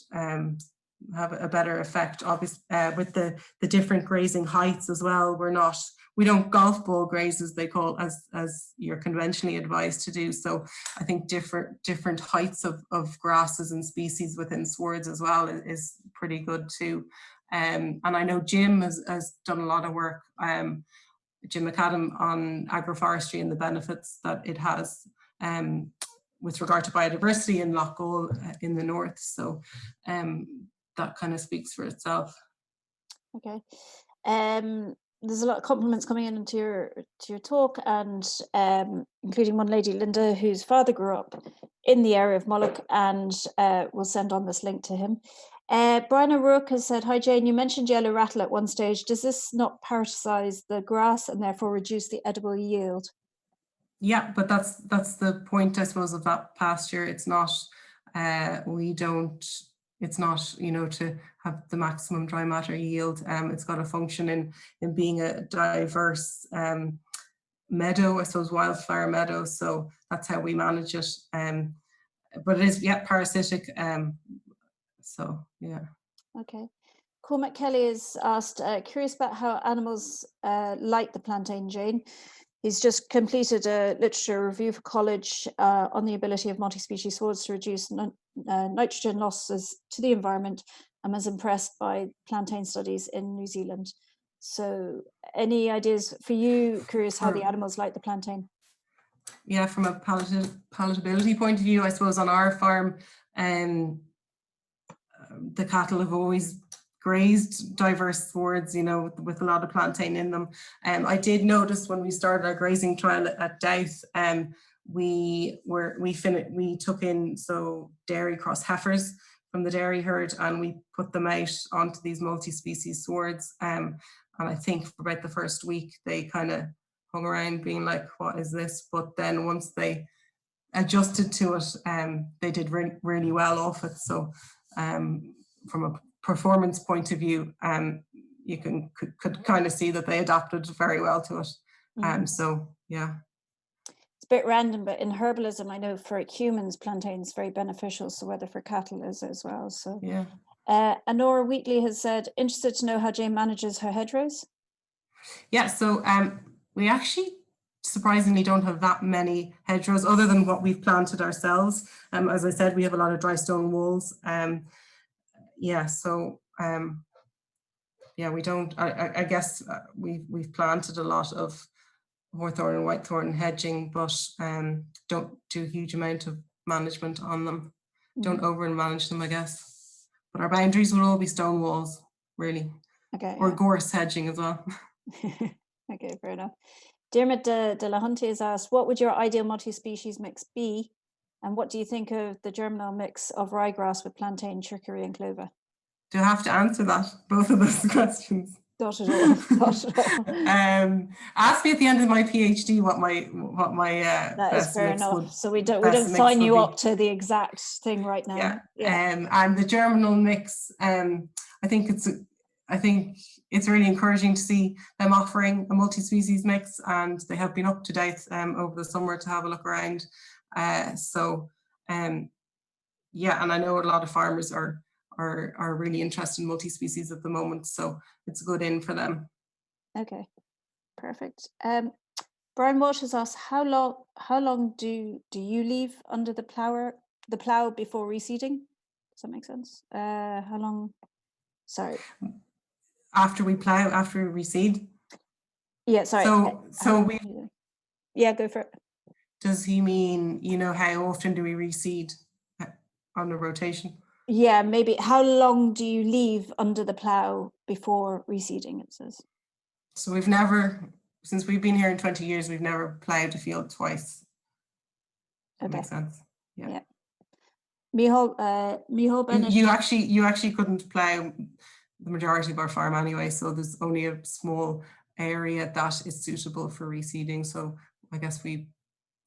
B: have a better effect. Obviously, with the different grazing heights as well, we don't golf ball graze as they call, as you're conventionally advised to do. So I think different heights of grasses and species within swards as well is pretty good too. And I know Jim has done a lot of work, Jim McAdam, on agroforestry and the benefits that it has with regard to biodiversity in Loughgall in the north. So that kind of speaks for itself.
A: Okay. There's a lot of compliments coming into your talk, and including one lady, Linda, whose father grew up in the area of Mullock, and we'll send on this link to him. Brian O'Rourke has said, hi Jane, you mentioned yellow rattle at one stage. Does this not parasitize the grass and therefore reduce the edible yield?
B: Yeah, but that's the point, I suppose, of that pasture. It's not, it's not, you know, to have the maximum dry matter yield. It's got a function in being a diverse meadow, I suppose, wildflower meadow. So that's how we manage it. But it is, yeah, parasitic. So, yeah.
A: Okay. Cormac Kelly is asked, curious about how animals like the plantain, Jane. He's just completed a literature review for college on the ability of multi-species swords to reduce nitrogen losses to the environment, and was impressed by plantain studies in New Zealand. So any ideas for you, curious how the animals like the plantain?
B: Yeah, from a palatability point of view, I suppose on our farm, the cattle have always grazed diverse swards, you know, with a lot of plantain in them. I did notice when we started our grazing trial at Douth, we took in dairy cross heifers from the dairy herd, and we put them out onto these multi-species swords. And I think for about the first week, they kind of hung around being like, what is this? But then once they adjusted to it, they did really well off it. So from a performance point of view, you could kind of see that they adapted very well to it. So yeah.
A: It's a bit random, but in herbalism, I know for humans, plantain is very beneficial. So whether for cattle is as well. So
B: yeah.
A: Honora Wheatley has said, interested to know how Jane manages her hedgerows.
B: Yeah, so we actually surprisingly don't have that many hedgerows other than what we've planted ourselves. As I said, we have a lot of dry stone walls. Yeah, so yeah, we don't. I guess we've planted a lot of hawthorn and whitethorn hedging, but don't do a huge amount of management on them. Don't over and manage them, I guess. But our boundaries will all be stone walls, really.
A: Okay.
B: Or gorse hedging as well.
A: Okay, fair enough. Dermot de la Hunte has asked, what would your ideal multi-species mix be? And what do you think of the germinal mix of ryegrass with plantain, chicory and clover?
B: Do I have to answer that? Both of those questions?
A: Not at all. Not at all.
B: Ask me at the end of my PhD what my
A: that is
B: best
A: fair
B: mix
A: enough.
B: would.
A: So we don't sign you up to the exact thing right now.
B: Yeah. And the germinal mix, I think it's really encouraging to see them offering a multi-species mix, and they have been up to date over the summer to have a look around. Yeah, and I know a lot of farmers are really interested in multi-species at the moment, so it's a good in for them.
A: Okay, perfect. Brian Walsh has asked, how long do you leave under the plow before reseeding? Does that make sense? How long? Sorry.
B: After we plow, after we reseed?
A: Yeah, sorry.
B: So we.
A: Yeah, go for it.
B: Does he mean, how often do we reseed on the rotation?
A: Yeah, maybe. How long do you leave under the plow before reseeding, it says?
B: So we've never, since we've been here in 20 years, we've never plowed a field twice. That makes sense. Yeah.
A: Micheál Bennett.
B: You actually couldn't plow the majority of our farm anyway, so there's only a small area that is suitable for reseeding. So I guess we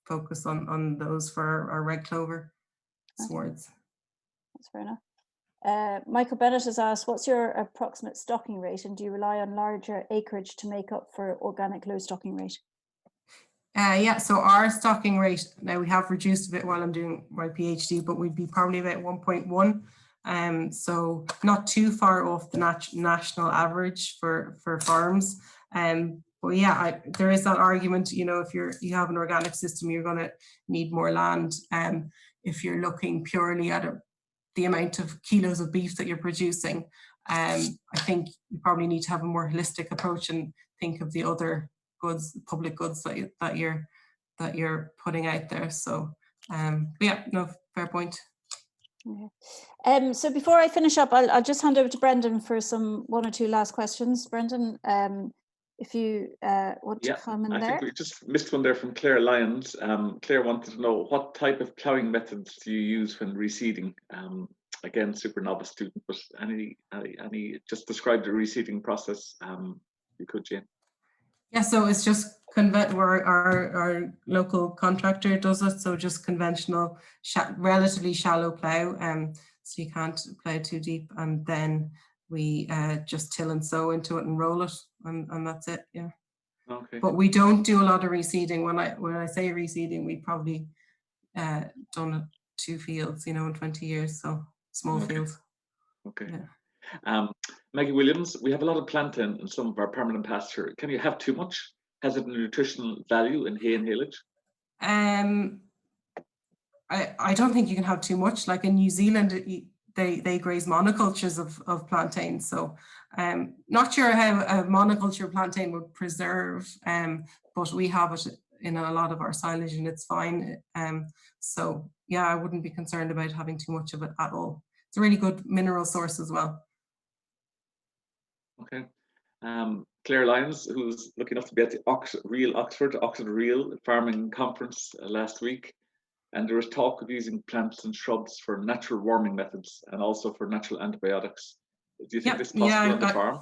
B: focus on those for our red clover swords.
A: That's fair enough. Michael Bennett has asked, what's your approximate stocking rate, and do you rely on larger acreage to make up for organic low stocking rate?
B: Yeah, so our stocking rate, now we have reduced a bit while I'm doing my PhD, but we'd be probably about 1.1. So not too far off the national average for farms. But yeah, there is that argument, if you have an organic system, you're going to need more land. If you're looking purely at the amount of kilos of beef that you're producing, I think you probably need to have a more holistic approach and think of the other goods, public goods that you're putting out there. So yeah, no, fair point.
A: Okay. So before I finish up, I'll just hand over to Brendan for one or two last questions. Brendan, if you want to come in there.
C: I think we just missed one there from Claire Lyons. Claire wanted to know, what type of ploughing methods do you use when reseeding? Again, super novice student, but any just describe the reseeding process, you could, Jane.
B: Yeah, so it's just where our local contractor does it. So just conventional, relatively shallow plough. So you can't plough too deep, and then we just till and sow into it and roll it, and that's it. Yeah. Okay. But we don't do a lot of reseeding. When I say reseeding, we probably done 2 fields, in 20 years. So small fields.
C: Okay. Yeah. Maggie Williams, we have a lot of plantain in some of our permanent pasture. Can you have too much? Has it a nutritional value in hay and haylage?
B: I don't think you can have too much. Like in New Zealand, they graze monocultures of plantain. So not sure how a monoculture plantain would preserve, but we have it in a lot of our silage and it's fine. So yeah, I wouldn't be concerned about having too much of it at all. It's a really good mineral source as well.
C: Okay. Claire Lyons, who's lucky enough to be at the Oxford Real Farming Conference last week. and there was talk of using plants and shrubs for natural warming methods and also for natural antibiotics. Do you think this is possible on the farm?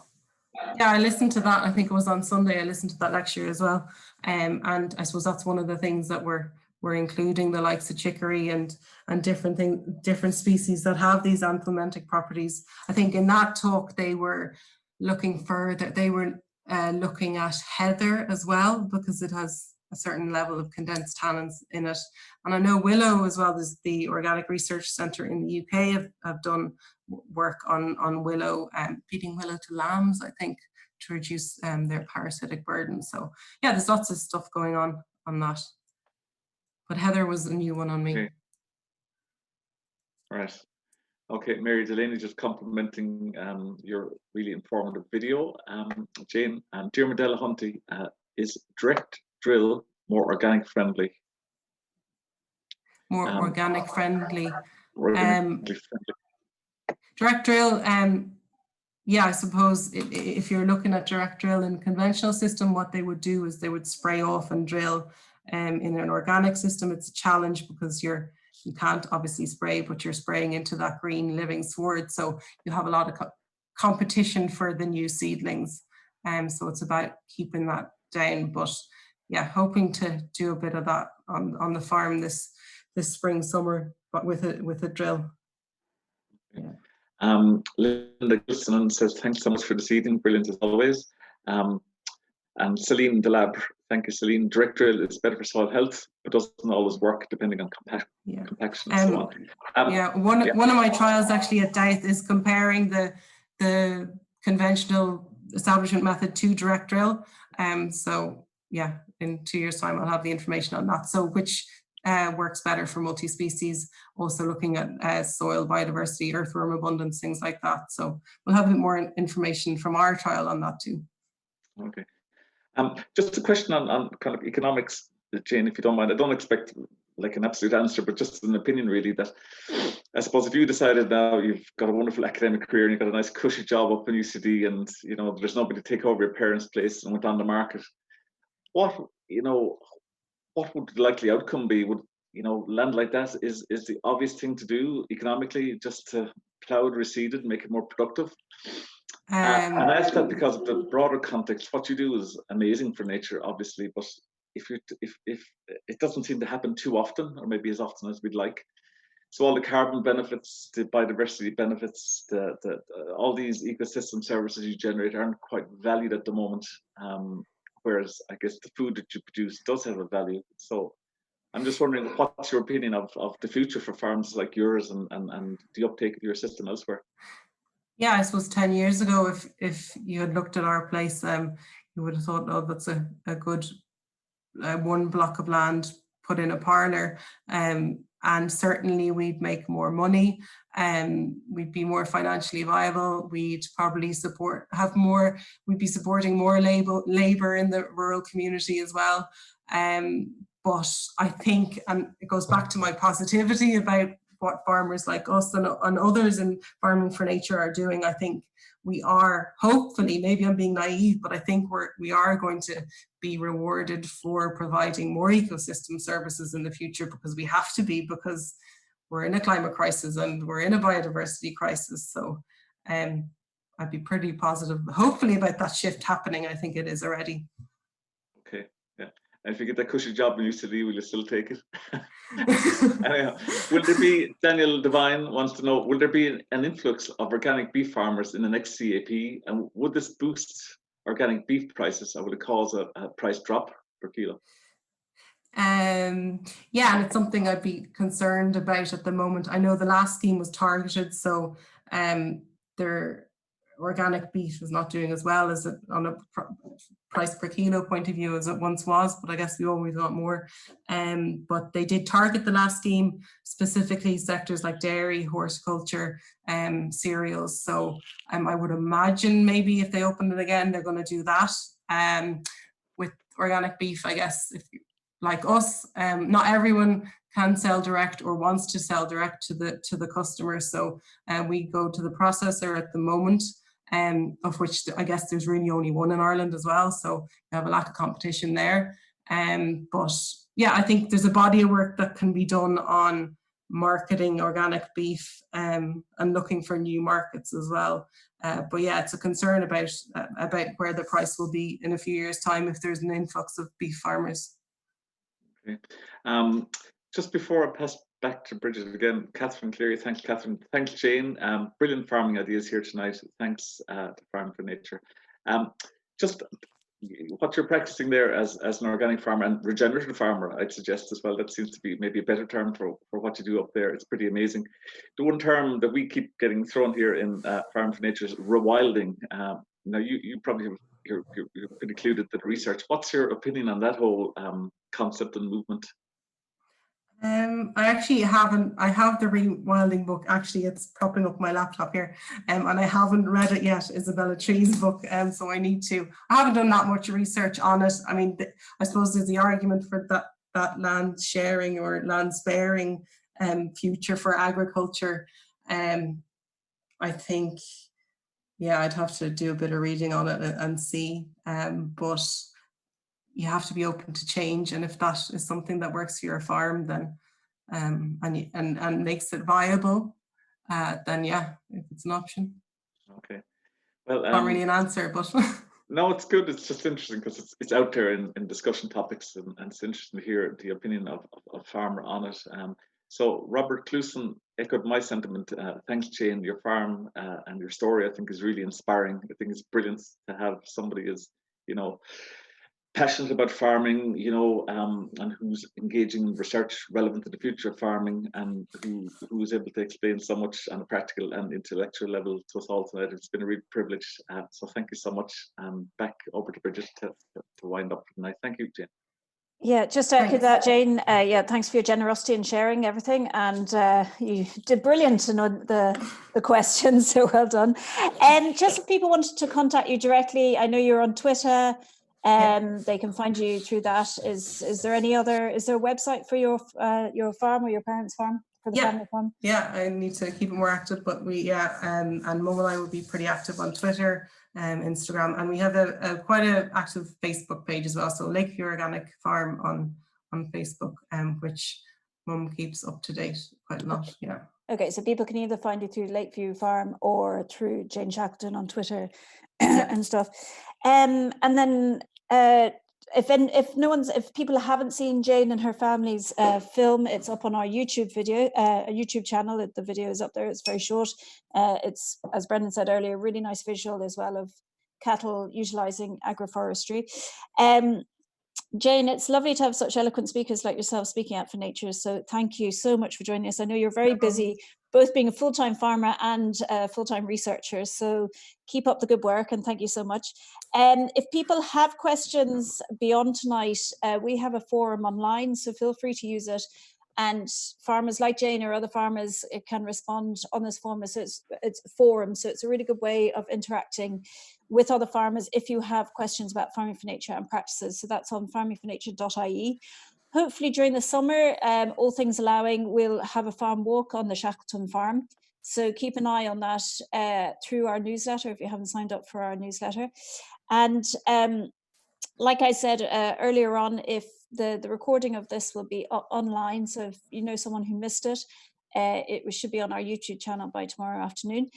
B: Yeah, I listened to that. I think it was on Sunday. I listened to that lecture as well. And I suppose that's one of the things that we're including, the likes of chicory and different species that have these anthelmintic properties. I think in that talk they were looking further. They were looking at heather as well, because it has a certain level of condensed tannins in it. And I know willow as well. There's the Organic Research Centre in the UK have done work on willow, feeding willow to lambs, I think, to reduce their parasitic burden. So yeah, there's lots of stuff going on that. But heather was a new one on me.
C: Okay. Right. Okay, Mary Delaney just complimenting your really informative video. Jane, Dermot Delahunty, is direct drill more organic friendly?
B: More organic friendly.
C: Friendly.
B: Direct drill, yeah, I suppose if you're looking at direct drill in conventional system, what they would do is they would spray off and drill. In an organic system, it's a challenge because you can't obviously spray, but you're spraying into that green living sward. So you have a lot of competition for the new seedlings. So it's about keeping that down. But yeah, hoping to do a bit of that on the farm this spring, summer, but with a drill.
C: Yeah. Linda Gilson says, thanks so much for the seeding, brilliant as always. And Celine Delab, thank you, Celine. Direct drill is better for soil health, but doesn't always work depending on compaction and so on.
B: Yeah, one of my trials actually at Doubt is comparing the conventional establishment method to direct drill. So yeah, in 2 years' time, I'll have the information on that. So which works better for multi-species, also looking at soil biodiversity, earthworm abundance, things like that. So we'll have a bit more information from our trial on that too.
C: Okay. Just a question on kind of economics, Jane, if you don't mind. I don't expect like an absolute answer, but just an opinion really, that I suppose if you decided now you've got a wonderful academic career and you've got a nice cushy job up in UCD and you know there's nobody to take over your parents' place and went on the market, what would the likely outcome be? Would land like that is the obvious thing to do economically, just to plough it, reseed it, and make it more productive? And I ask that because of the broader context. What you do is amazing for nature, obviously, but if it doesn't seem to happen too often, or maybe as often as we'd like. So all the carbon benefits, the biodiversity benefits, all these ecosystem services you generate aren't quite valued at the moment. Whereas I guess the food that you produce does have a value. So I'm just wondering, what's your opinion of the future for farms like yours and the uptake of your system elsewhere?
B: Yeah, I suppose 10 years ago, if you had looked at our place, you would have thought, oh, that's a good one block of land, put in a parlour, and certainly we'd make more money, we'd be more financially viable, we'd probably we'd be supporting more labour in the rural community as well. But I think, and it goes back to my positivity about what farmers like us and others in Farming for Nature are doing. I think we are, hopefully, maybe I'm being naive, but I think we are going to be rewarded for providing more ecosystem services in the future, because we have to be, because we're in a climate crisis and we're in a biodiversity crisis. So I'd be pretty positive, hopefully, about that shift happening. I think it is already.
C: Okay, yeah. And if you get that cushy job in UCD, will you still take it? Anyhow, will there be, Daniel Devine wants to know, will there be an influx of organic beef farmers in the next CAP? And would this boost organic beef prices, or will it cause a price drop per kilo?
B: Yeah, and it's something I'd be concerned about at the moment. I know the last scheme was targeted, so their organic beef is not doing as well as it on a price per kilo point of view as it once was, but I guess we always want more. But they did target the last scheme, specifically sectors like dairy, horticulture, cereals. So I would imagine maybe if they open it again, they're going to do that. With organic beef, I guess, if like us, not everyone can sell direct or wants to sell direct to the customer. So we go to the processor at the moment, of which I guess there's really only one in Ireland as well. So we have a lack of competition there. But yeah, I think there's a body of work that can be done on marketing organic beef and looking for new markets as well. But yeah, it's a concern about where the price will be in a few years' time if there's an influx of beef farmers.
C: Okay. Just before I pass back to Brigid again, Catherine Cleary, thanks Catherine, thanks Jane, brilliant farming ideas here tonight, thanks to Farm for Nature. Just what you're practicing there as an organic farmer and regenerative farmer, I'd suggest as well, that seems to be maybe a better term for what you do up there. It's pretty amazing. The one term that we keep getting thrown here in Farm for Nature is rewilding. Now you probably have, you're pretty clued into the research. What's your opinion on that whole concept and movement?
B: I actually haven't. I have the rewilding book. Actually, it's propping up my laptop here, and I haven't read it yet. Isabella Tree's book, so I need to. I haven't done that much research on it. I mean, I suppose there's the argument for that land sharing or land sparing future for agriculture. I think, yeah, I'd have to do a bit of reading on it and see. But you have to be open to change, and if that is something that works for your farm, then and makes it viable, then yeah, if it's an option.
C: Okay, well,
B: not really an answer, but
C: no, it's good. It's just interesting because it's out there in discussion topics, and it's interesting to hear the opinion of a farmer on it. So Robert Clouson echoed my sentiment. Thanks, Jane. Your farm and your story, I think, is really inspiring. I think it's brilliant to have somebody as, you know, passionate about farming, you know, and who's engaging in research relevant to the future of farming, and who is able to explain so much on a practical and intellectual level to us all tonight. It's been a real privilege. So thank you so much. Back over to Brigid to wind up for tonight. Thank you, Jane.
A: Yeah, just to echo that, Jane. Yeah, thanks for your generosity in sharing everything, and you did brilliant in the questions. So well done. And just if people wanted to contact you directly, I know you're on Twitter. They can find you through that. Is there any other? Is there a website for your farm or your parents' farm, for the family farm?
B: Yeah, I need to keep it more active, but and Mum and I will be pretty active on Twitter, Instagram, and we have a quite an active Facebook page as well. So Lakeview Organic Farm on Facebook, which Mum keeps up to date quite a lot. Yeah. Okay,
A: so people can either find you through Lakeview Farm or through Jane Shackleton on Twitter and stuff. And then if people haven't seen Jane and her family's film, it's up on our YouTube video, YouTube channel. The video is up there. It's very short. It's, as Brendan said earlier, really nice visual as well of cattle utilising agroforestry. Jane, it's lovely to have such eloquent speakers like yourself speaking out for nature. So thank you so much for joining us. I know you're very busy, both being a full-time farmer and a full-time researcher. So keep up the good work, and thank you so much. If people have questions beyond tonight, we have a forum online, so feel free to use it. And farmers like Jane or other farmers can respond on this forum. So it's a forum, so it's a really good way of interacting with other farmers if you have questions about farming for nature and practices. So that's on farmingfornature.ie. Hopefully during the summer, all things allowing, we'll have a farm walk on the Shackleton farm. So keep an eye on that through our newsletter if you haven't signed up for our newsletter. And like I said earlier on, if the recording of this will be online, so if you know someone who missed it, it should be on our YouTube channel by tomorrow afternoon.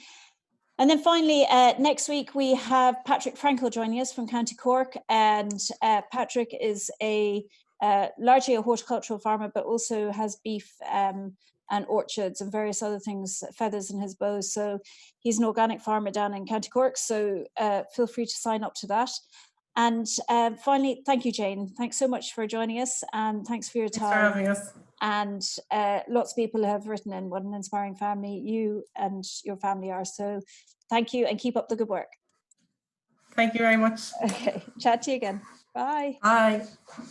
A: And then finally, next week we have Patrick Frankel joining us from County Cork, and Patrick is largely a horticultural farmer, but also has beef and orchards and various other things, feathers in his bow. So he's an organic farmer down in County Cork, so feel free to sign up to that. And finally, thank you, Jane. Thanks so much for joining us, and thanks for your time.
B: Thanks for having us.
A: And lots of people have written in what an inspiring family you and your family are. So thank you, and keep up the good work.
B: Thank you very much.
A: Okay, chat to you again. Bye.
B: Bye.